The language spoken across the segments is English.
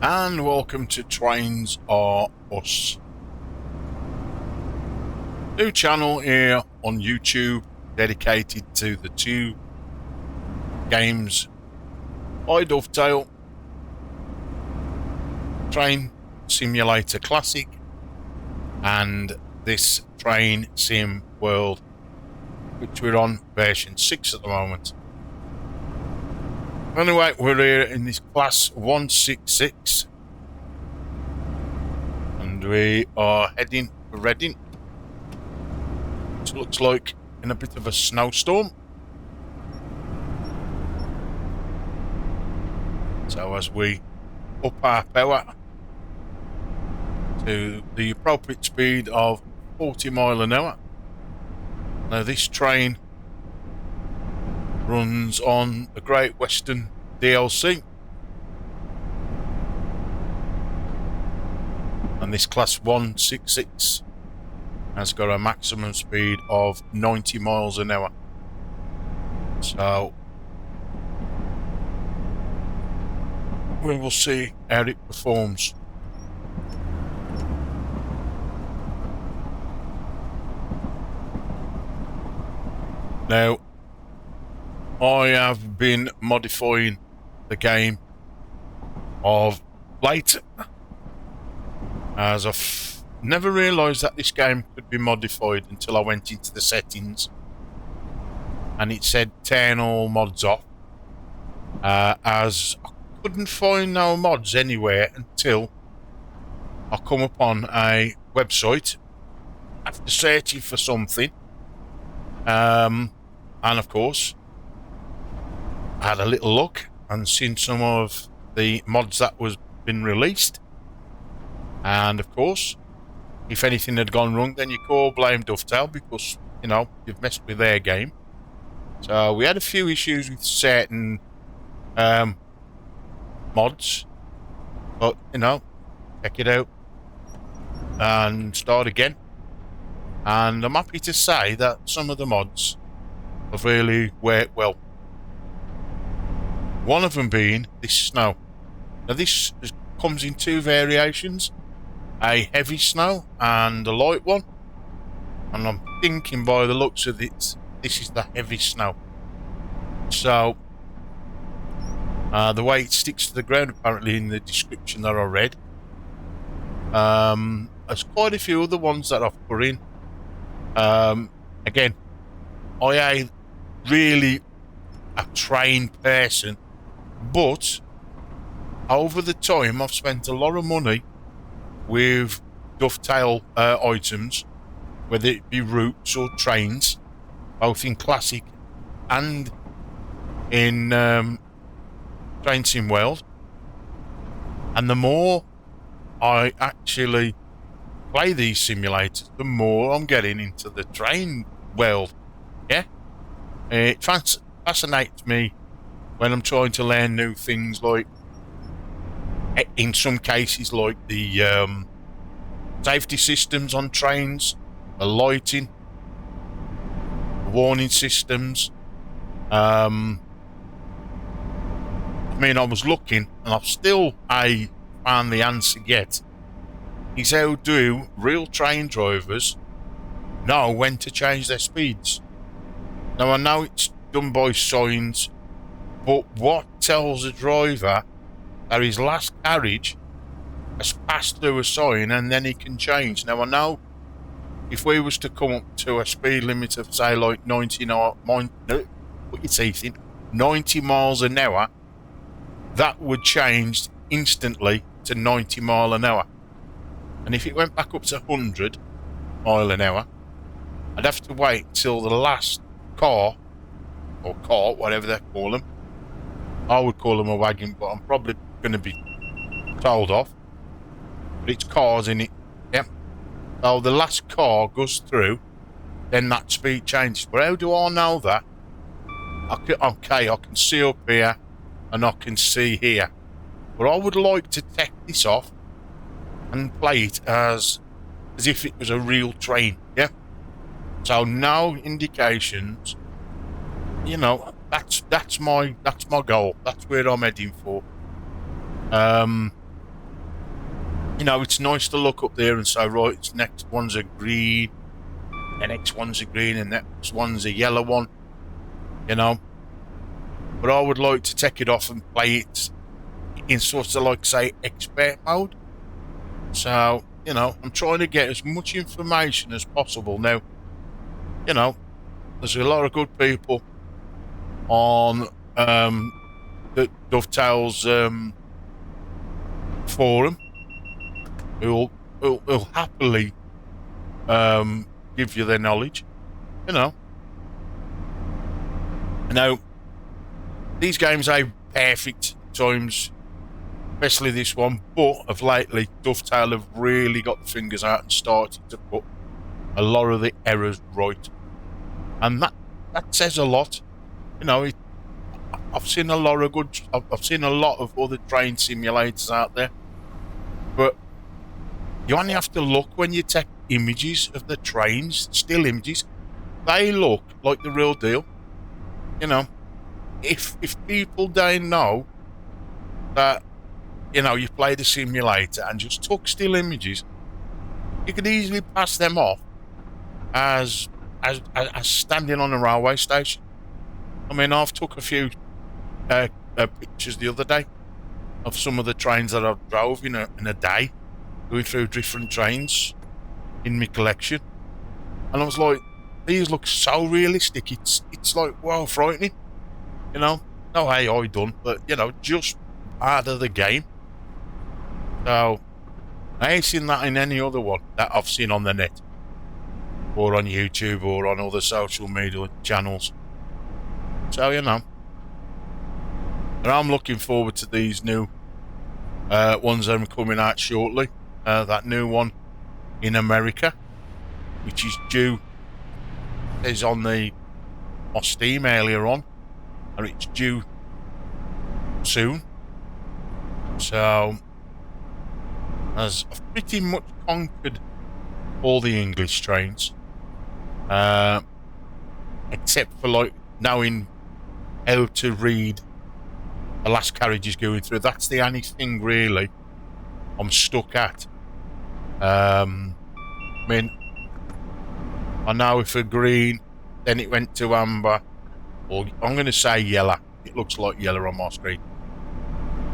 and welcome to Trains Are Us. New channel here on YouTube dedicated to the two games I dovetail: Train Simulator Classic and this Train Sim World, which we're on version 6 at the moment. Anyway, we're here in this class 166 and we are heading to Reading. It looks like in a bit of a snowstorm. So as we up our power to the appropriate speed of 40 miles an hour. Now this train runs on the Great Western DLC, and this class 166 has got a maximum speed of 90 miles an hour. So we will see how it performs. Now, I have been modifying the game of late, as I've never realised that this game could be modified until I went into the settings and it said turn all mods off, as I couldn't find no mods anywhere until I come upon a website after searching for something, and of course I had a little look and seen some of the mods that was been released, and of course if anything had gone wrong then you call blame Dovetail, because you know you've messed with their game. So we had a few issues with certain mods, but you know, check it out and start again, and I'm happy to say that some of the mods have really worked well. One of them being this snow. Now this comes in two variations, a heavy snow and a light one, and I'm thinking by the looks of it this is the heavy snow. So the way it sticks to the ground, apparently in the description that I read, there's quite a few other ones that I've put in. Again, I ain't really a trained person, but over the time I've spent a lot of money with dovetail items, whether it be routes or trains, both in Classic and in Train Sim World. And the more I actually play these simulators, the more I'm getting into the train world. Yeah, it fascinates me when I'm trying to learn new things, like in some cases like the safety systems on trains, the lighting, the warning systems. I mean, I was looking and I've still found the answer yet, is how do real train drivers know when to change their speeds? Now I know it's done by signs, but what tells a driver that his last carriage has passed through a sign and then he can change? Now I know if we was to come up to a speed limit of say like 90 miles an hour, that would change instantly to 90 miles an hour. And if it went back up to 100 miles an hour, I'd have to wait till the last car, or cart, whatever they call them. I would call them a wagon, but I'm probably going to be told off. But it's cars in it. Yep. So the last car goes through, then that speed changes. But how do I know that? Okay, I can see up here and I can see here. But I would like to take this off and play it as if it was a real train. Yeah. So no indications. You know, that's my goal. That's where I'm heading for. You know, it's nice to look up there and say, right, it's next one's a green, the next one's a green, and next one's a yellow one, you know. But I would like to take it off and play it in sort of like, say, expert mode. So, you know, I'm trying to get as much information as possible. Now, you know, there's a lot of good people on the Dovetails forum who'll happily give you their knowledge, you know. Now, these games are perfect times, especially this one, but of lately, Dovetail have really got the fingers out and started to put a lot of the errors right. And that says a lot. You know, I've seen a lot of I've seen a lot of other train simulators out there, but you only have to look when you take images of the trains, still images. They look like the real deal. You know, if people don't know that, you know, you played a simulator and just took still images, you could easily pass them off as standing on a railway station. I mean, I've took a few pictures the other day of some of the trains that I've drove in a day, going through different trains in my collection, and I was like, these look so realistic. It's like, wow, frightening. You know, no AI done, but you know, just part of the game. So I ain't seen that in any other one that I've seen on the net or on YouTube or on other social media channels. So, you know, and I'm looking forward to these new ones that are coming out shortly. That new one in America, which is due, is on my Steam earlier on, and it's due soon. So, as I've pretty much conquered all the English trains, except for like knowing how to read the last carriages going through. That's the only thing really I'm stuck at. I mean, I know if a green, then it went to amber, or I'm going to say yellow. It looks like yellow on my screen.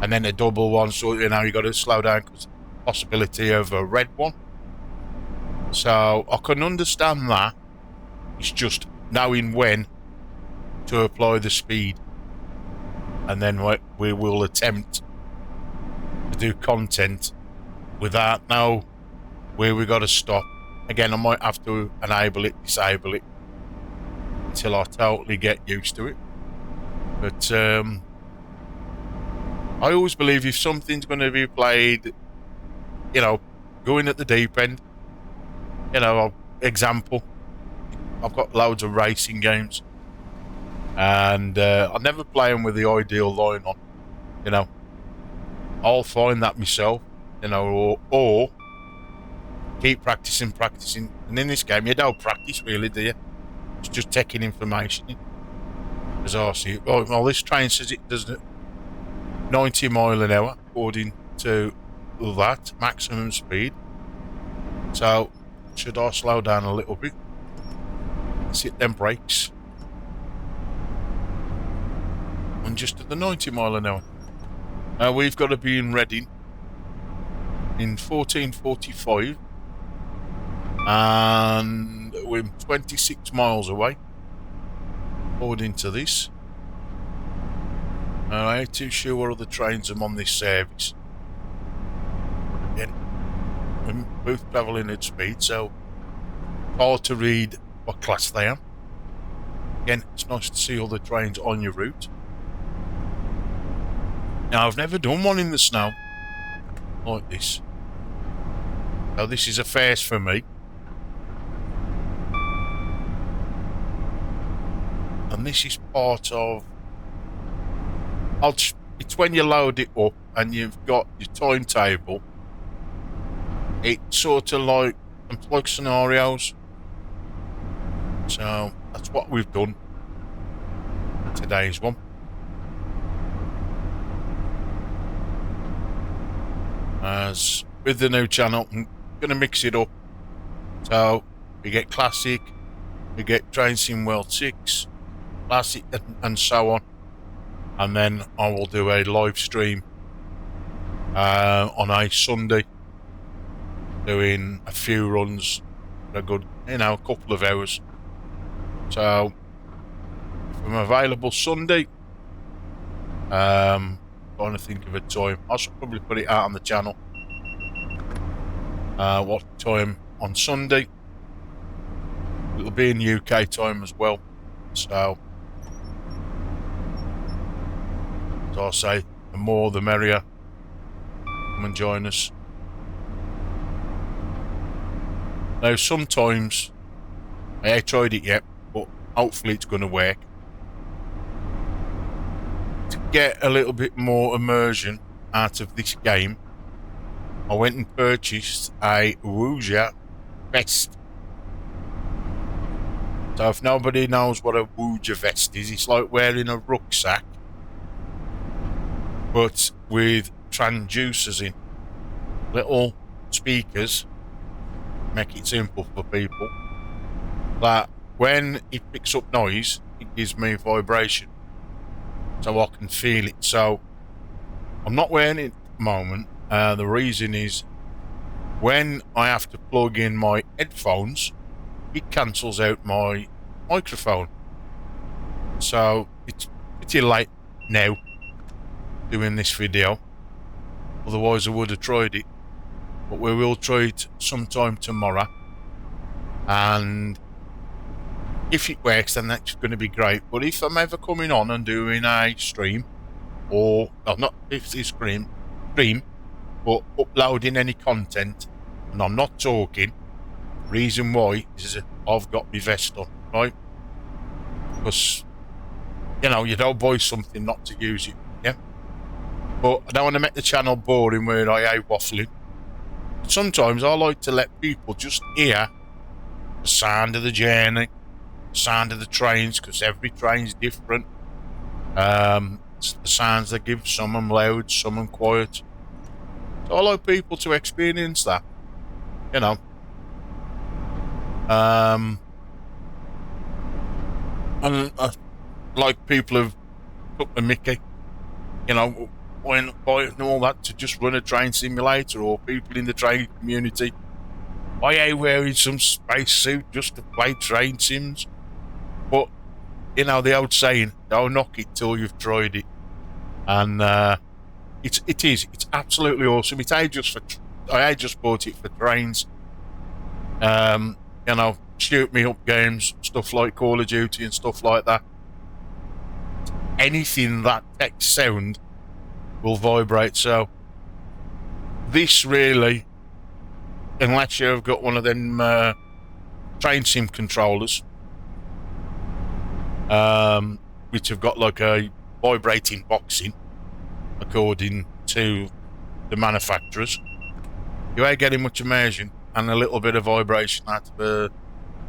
And then a double one, so you know you got to slow down because possibility of a red one. So I can understand that. It's just knowing when to apply the speed, and then we will attempt to do content without know where we got to stop. Again, I might have to enable it, disable it until I totally get used to it. But I always believe if something's going to be played, you know, going at the deep end, you know, example, I've got loads of racing games, and I never play them with the ideal line on. You know, I'll find that myself, you know, or keep practicing. And in this game, you don't practice really, do you? It's just taking information in. As I see it, well, this train says it does 90 mile an hour according to that maximum speed. So should I slow down a little bit? Let's hit them brakes. And just at the 90 mile an hour. Now we've got to be in Reading in 14:45, and we're 26 miles away according to this. I ain't too sure what other trains are on this service. Again, we're both travelling at speed, so hard to read what class they are. Again, it's nice to see all the trains on your route. Now, I've never done one in the snow like this, so this is a first for me. And this is part of... it's when you load it up and you've got your timetable. It's sort of like scenarios. So that's what we've done. Today's one. As with the new channel, I'm going to mix it up. So we get classic, we get Train Sim World 6, classic, and so on. And then I will do a live stream on a Sunday, doing a few runs for a good, a couple of hours. So if I'm available Sunday, trying to think of a time. I should probably put it out on the channel. What time on Sunday? It'll be in UK time as well. So as I say, the more the merrier. Come and join us. Now, sometimes I ain't tried it yet, but hopefully it's going to work. To get a little bit more immersion out of this game, I went and purchased a GWG vest. So if nobody knows what a GWG vest is, it's like wearing a rucksack, but with transducers in. Little speakers, make it simple for people, that when it picks up noise, it gives me vibration, so I can feel it. So I'm not wearing it at the moment. The reason is, when I have to plug in my headphones, it cancels out my microphone. So it's pretty late now doing this video, otherwise I would have tried it. But we will try it sometime tomorrow, and if it works, then that's going to be great. But if I'm ever coming on and doing a stream, or not if it's stream, but uploading any content, and I'm not talking, reason why is I've got my vest on, right? Because you don't buy something not to use it, yeah. But I don't want to make the channel boring where I am waffling. Sometimes I like to let people just hear the sound of the journey, the sound of the trains, because every train's different. The sounds they give, some of them loud, some of them quiet. So I like people to experience that, And like people have took the mickey, when buying all that to just run a train simulator, or people in the train community, why are you wearing some space suit just to play train sims? But the old saying, don't knock it till you've tried it. And it's absolutely awesome. I just bought it for trains. Shoot me up games, stuff like Call of Duty and stuff like that. Anything that takes sound will vibrate. So this really, unless you've got one of them train sim controllers, which have got like a vibrating boxing, according to the manufacturers, you ain't getting much immersion and a little bit of vibration out of a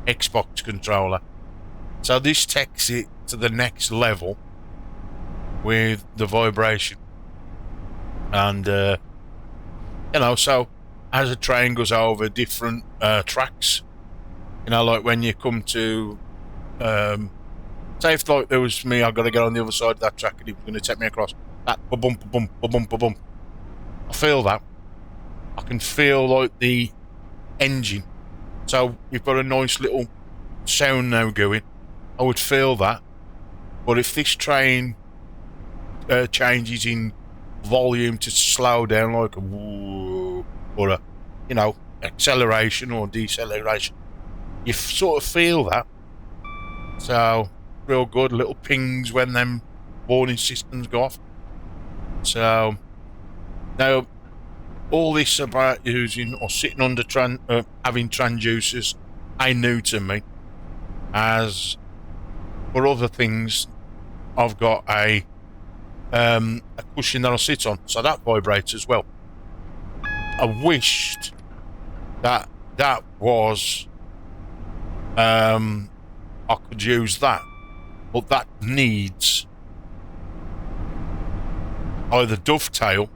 Xbox controller. So this takes it to the next level with the vibration. And so as a train goes over different tracks, like when you come to say if like there was me, I've got to get on the other side of that track and it was going to take me across that, ba-bum, ba-bum, ba-bum, ba-bum. I feel that. I can feel like the engine. So we've got a nice little sound now going. I would feel that. But if this train changes in volume to slow down, like a woo, or a acceleration or deceleration, you sort of feel that. So real good little pings when them warning systems go off. So now all this about using or sitting under having transducers ain't new to me. As for other things, I've got a cushion that I sit on, so that vibrates as well. I wished that was I could use that, but that needs either dovetail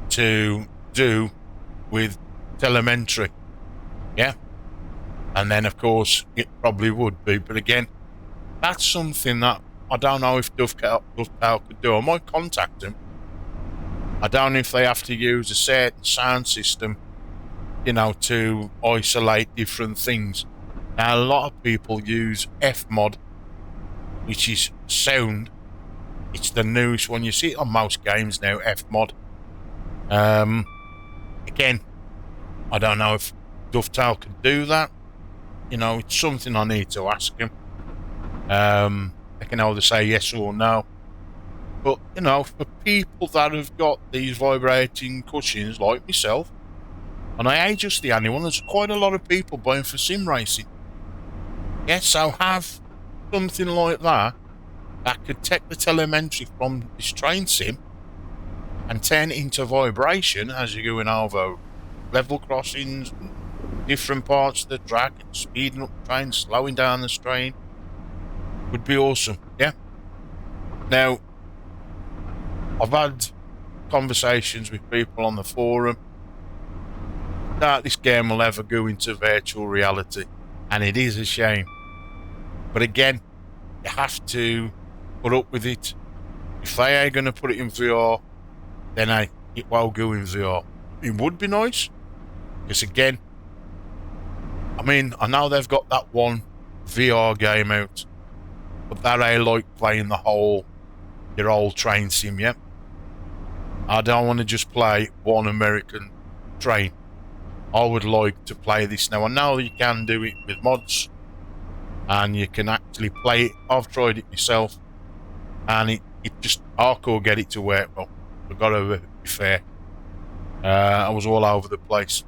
to do with telemetry. Yeah. And then, of course, it probably would be. But again, that's something that I don't know if Dovetail could do. I might contact them. I don't know if they have to use a certain sound system, to isolate different things. Now, a lot of people use Fmod, which is sound. It's the newest one. You see it on most games now, Fmod. Again, I don't know if Dovetail could do that. It's something I need to ask him. They can either say yes or no. But, for people that have got these vibrating cushions like myself, and I ain't just the only one, there's quite a lot of people buying for sim racing. Yeah, so have something like that could take the telemetry from this train sim and turn it into vibration as you're going over level crossings, different parts of the track, speeding up the train, slowing down the train. Would be awesome, yeah? Now, I've had conversations with people on the forum that this game will ever go into virtual reality, and it is a shame. But again, you have to put up with it. If they ain't going to put it in VR, then it will go in VR. It would be nice, because again, I know they've got that one VR game out, but that ain't like playing your old train sim, yeah? I don't want to just play one American train. I would like to play this now. I know you can do it with mods, and you can actually play it. I've tried it myself, and it just, I could get it to work well. I've got to be fair. I was all over the place.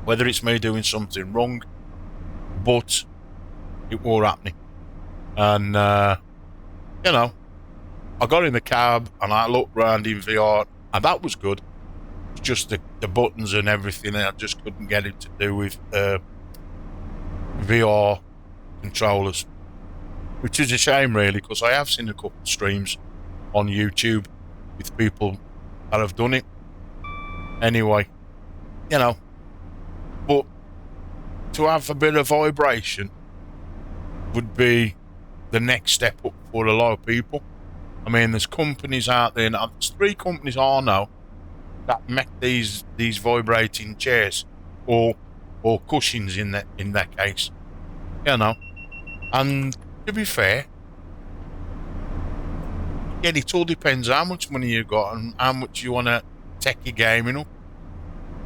Whether it's me doing something wrong, but it was happening. And, I got in the cab and I looked around in VR, and that was good. It's just the buttons and everything, I just couldn't get it to do with VR controllers, which is a shame, really, because I have seen a couple of streams on YouTube with people that have done it. Anyway, but to have a bit of vibration would be the next step up for a lot of people. There's companies out there now. There's 3 companies I know that make these vibrating chairs or cushions in that case. And to be fair, again, it all depends how much money you got and how much you want to take your gaming up.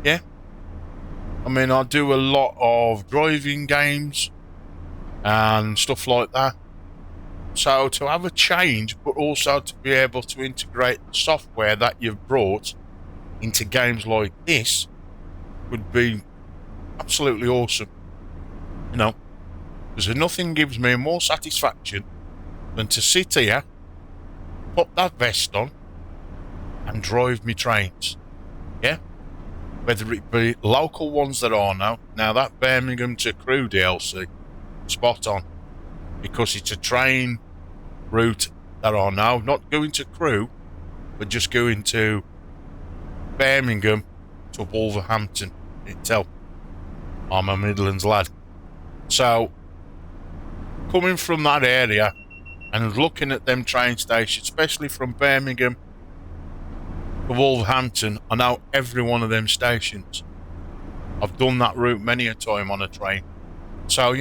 Yeah. I do a lot of driving games and stuff like that. So to have a change, but also to be able to integrate the software that you've brought into games like this would be absolutely awesome. Because nothing gives me more satisfaction than to sit here, put that vest on, and drive me trains. Yeah? Whether it be local ones that are now that Birmingham to Crewe DLC, spot on. Because it's a train route that are now not going to Crewe, but just going to Birmingham to Wolverhampton itself. I'm a Midlands lad. So, coming from that area and looking at them train stations, especially from Birmingham to Wolverhampton, I know every one of them stations. I've done that route many a time on a train. So,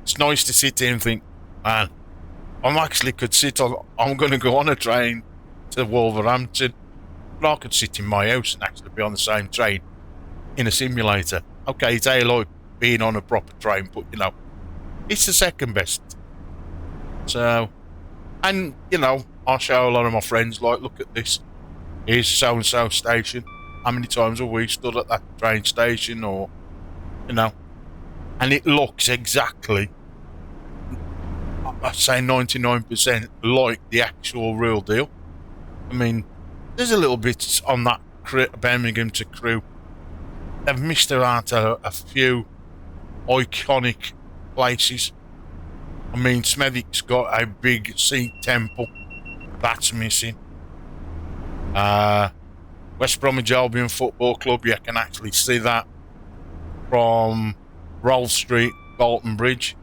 it's nice to sit here and think, man, I'm going to go on a train to Wolverhampton, but I could sit in my house and actually be on the same train in a simulator. Okay, it's like being on a proper train, but, it's the second best. So, and, I show a lot of my friends, like, look at this. Here's so-and-so station. How many times have we stood at that train station, or, and it looks exactly, I'd say 99% like the actual real deal. There's a little bit on that Birmingham to Crewe. They've missed out a few iconic places. Smethwick's got a big Sikh temple. That's missing. Where West Bromwich Albion Football Club, you can actually see that from Rolfe Street, Bolton Bridge.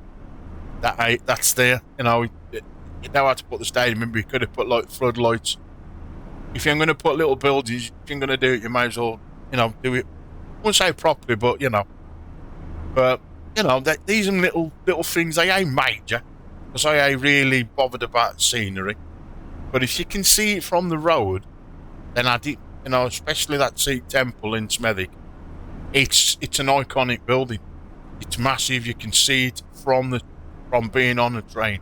That's there. You know how to put the stadium in, but you could have put like floodlights. If you're going to put little buildings, if you're going to do it, you might as well, do it. I wouldn't say properly, but these are little things. They ain't major, because I ain't really bothered about the scenery. But if you can see it from the road, then especially that Sikh temple in Smethwick, it's an iconic building. It's massive. You can see it from being on a train.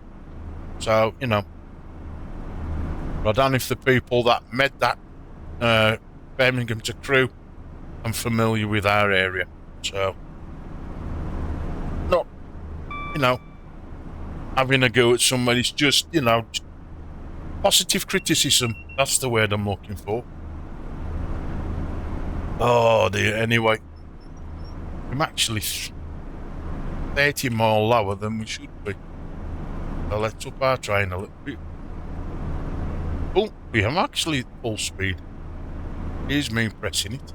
So, I don't know if the people that made that Birmingham to Crewe are familiar with our area. So, not, having a go at somebody. It's just, positive criticism. That's the word I'm looking for. Oh dear. Anyway, I'm actually 30 miles lower than we should be. So let's up our train a little bit. Oh, we am actually full speed. Here's me pressing it.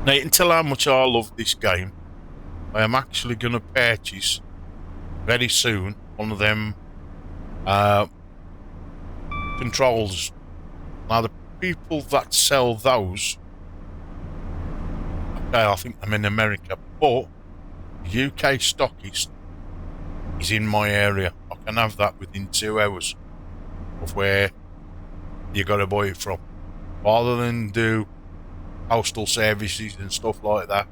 Now you can tell how much I love this game. I am actually going to purchase very soon one of them controls. Now the people that sell those, okay, I think I'm in America, but the UK stockist is in my area. I can have that within 2 hours of where you got to buy it from, rather than do postal services and stuff like that.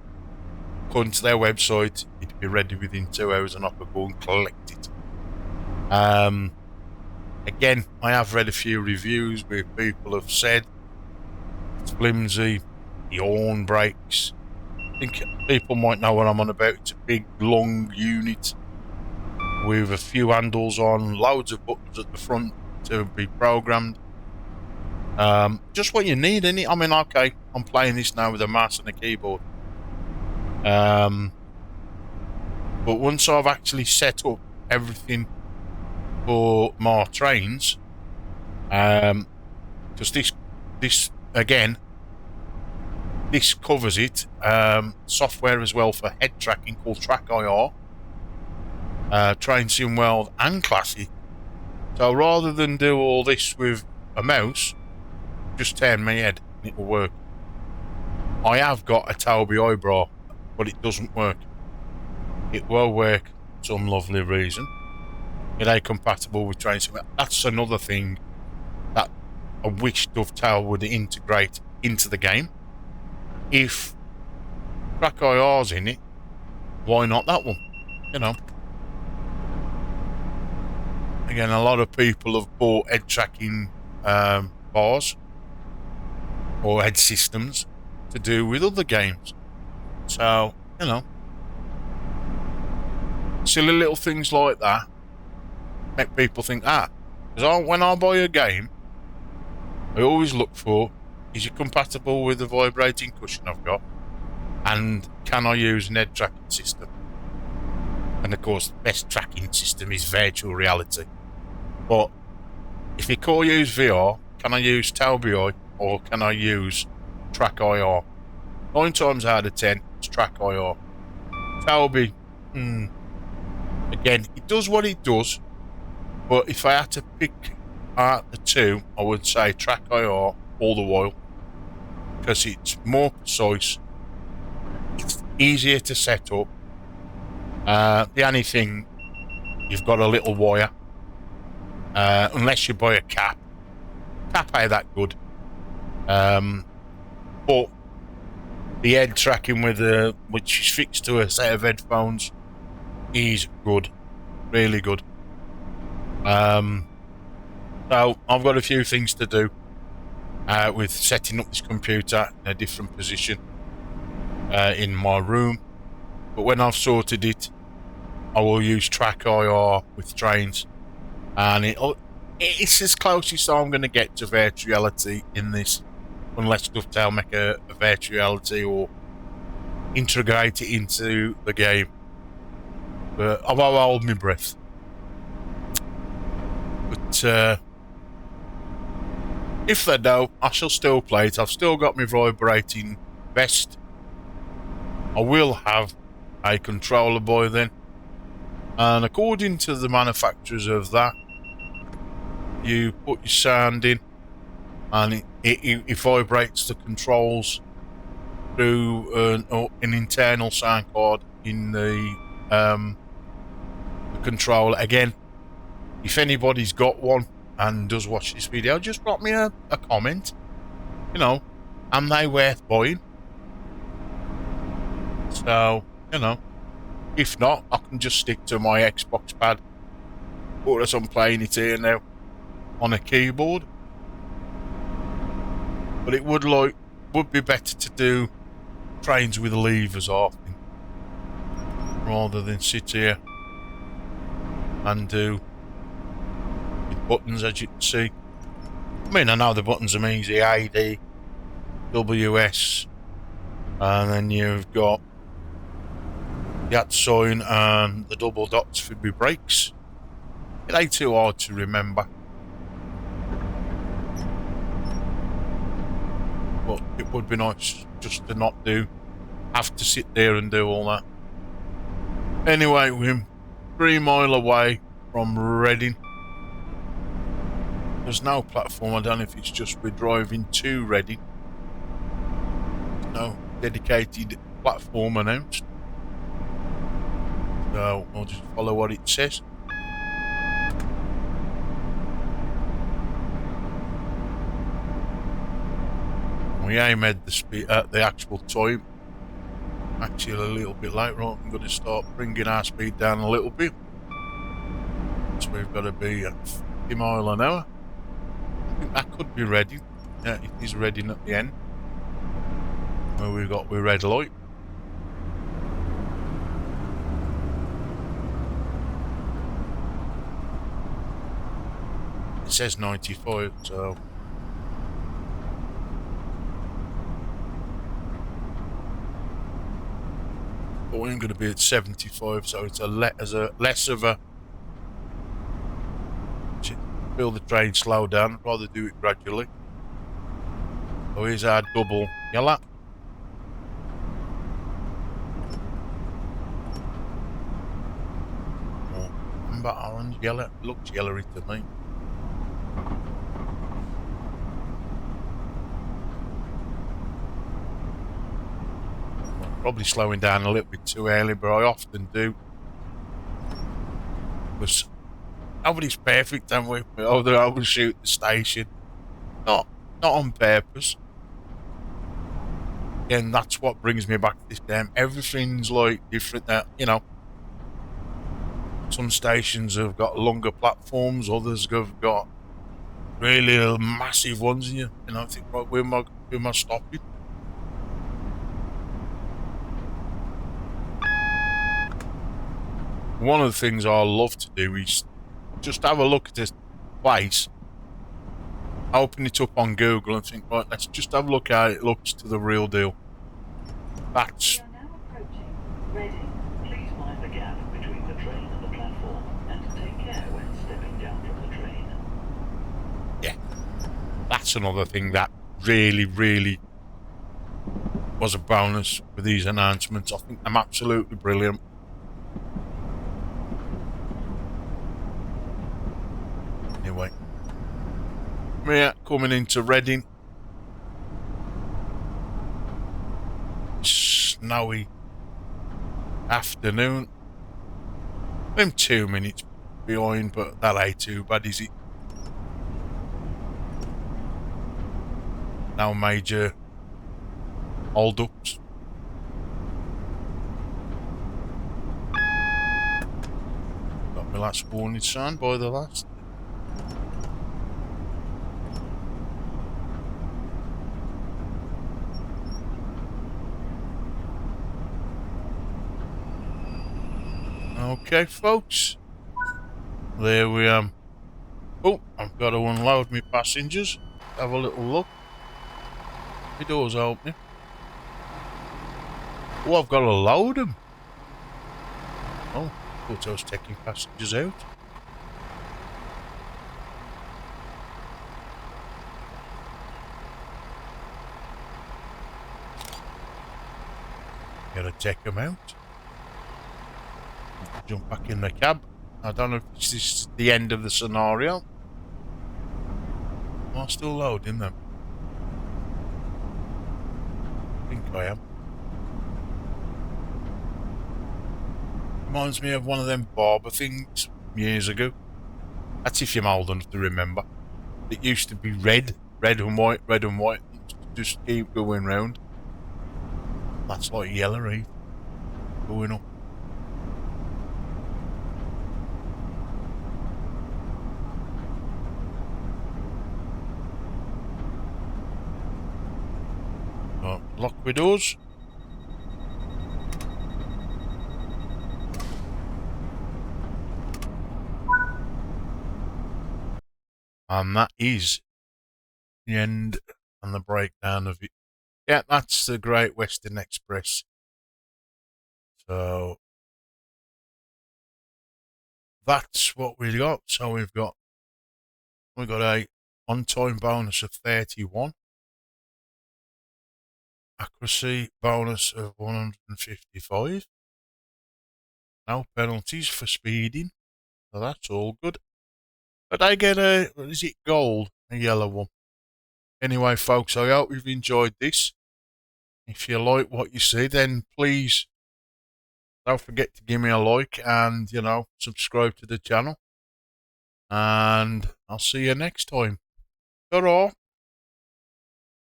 According to their website, it'd be ready within 2 hours and I could go and collect it. Again, I have read a few reviews where people have said it's flimsy, the horn breaks. I think people might know what I'm on about. It's a big, long unit with a few handles on, loads of buttons at the front to be programmed. Just what you need, innit? I mean, okay, I'm playing this now with a mouse and a keyboard. But once I've actually set up everything for my trains, because this again, this covers it. Software as well for head tracking called Track IR, Train Sim World and Classic. So rather than do all this with a mouse, just turn my head and it will work. I have got a Toby eyebrow, but it doesn't work. It will work for some lovely reason. It ain't compatible with Train Sim. That's another thing that I wish Dovetail would integrate into the game. If Track IR's in it, why not that one? Again, a lot of people have bought head tracking bars or head systems to do with other games. So, silly little things like that make people think, because when I buy a game, I always look for, is it compatible with the vibrating cushion I've got? And can I use an head tracking system? And of course, the best tracking system is virtual reality. But if you can't use VR, can I use Toby Eye or can I use Track IR? 9 times out of 10, it's Track IR. Toby, again, it does what it does, but if I had to pick out the two, I would say Track IR all the while, because it's more precise, it's easier to set up. The only thing, you've got a little wire, unless you buy a cap. Cap ain't that good. But the head tracking which is fixed to a set of headphones, is good, really good. So I've got a few things to do with setting up this computer in a different position in my room. But when I've sorted it, I will use Track IR with trains, and it's as close as I'm going to get to virtual reality in this, unless Dovetail make a virtual reality or integrate it into the game. But I won't hold my breath. But If they don't, I shall still play it. I've still got my vibrating vest. I will have a controller by then. And according to the manufacturers of that, you put your sound in and it vibrates the controls through an internal sound card in the controller. Again, if anybody's got one and does watch this video, just drop me a comment. You know, am they worth buying? So, you know, if not, I can just stick to my Xbox pad, or as I'm playing it here now on a keyboard. But it would be better to do trains with levers, I think, rather than sit here and do with buttons, as you can see. I mean, I know the buttons are easy: A, D, W, S, and then you've got the @ sign and the double dots for my brakes. It ain't too hard to remember. But it would be nice just to not have to sit there and do all that. Anyway, we're 3 miles away from Reading. There's no platform. I don't know if it's just we're driving to Reading. No dedicated platform announced. So I'll just follow what it says. We aim at the speed at the actual time. Actually, a little bit later on, I'm going to start bringing our speed down a little bit. So we've got to be at 50 miles an hour. I think that could be Reading. Yeah, it is Reading at the end, where we've got the red light. It says 95, so but we're going to be at 75, so it's less of a feel the train slow down. I'd rather do it gradually. So here's our double yellow. Oh, amber, orange, yellow. It looks yellowy to me. Probably slowing down a little bit too early, but I often do. Because nobody's perfect, and we overshoot the station. Not on purpose. Again, that's what brings me back to this game. Everything's like different now, you know. Some stations have got longer platforms, others have got really massive ones, and you know, think, right, where am I stopping? One of the things I love to do is just have a look at this place, open it up on Google and think, right, let's just have a look how it looks to the real deal. That's... We are now approaching Reading. Please mind the gap between the train and the platform, and take care when stepping down from the train. Yeah, that's another thing that really, really was a bonus for these announcements. I think I'm absolutely brilliant. Anyway, we're coming into Reading. Snowy afternoon. I'm 2 minutes behind, but that ain't too bad, is it? No major hold-ups. Got my last warning sign by the last. Okay, folks. There we are. Oh, I've got to unload my passengers. Have a little look. The door's opening. Oh, I've got to load them. Oh, I thought I was taking passengers out. Gotta take them out. Jump back in the cab. I don't know if this is the end of the scenario. Am I still loading them? I think I am. Reminds me of one of them barber things years ago. That's if you're old enough to remember. It used to be red and white, red and white. Just keep going round. That's like yellow, right? Going up. Lock with doors. And that is the end and the breakdown of it. Yeah, that's the Great Western Express. So that's what we got. So we've got a on-time bonus of 31, accuracy bonus of 155, no penalties for speeding, so that's all good. But I get is it gold, a yellow one? Anyway, folks, I hope you've enjoyed this. If you like what you see, then please don't forget to give me a like and, subscribe to the channel. And I'll see you next time. Ta-ra!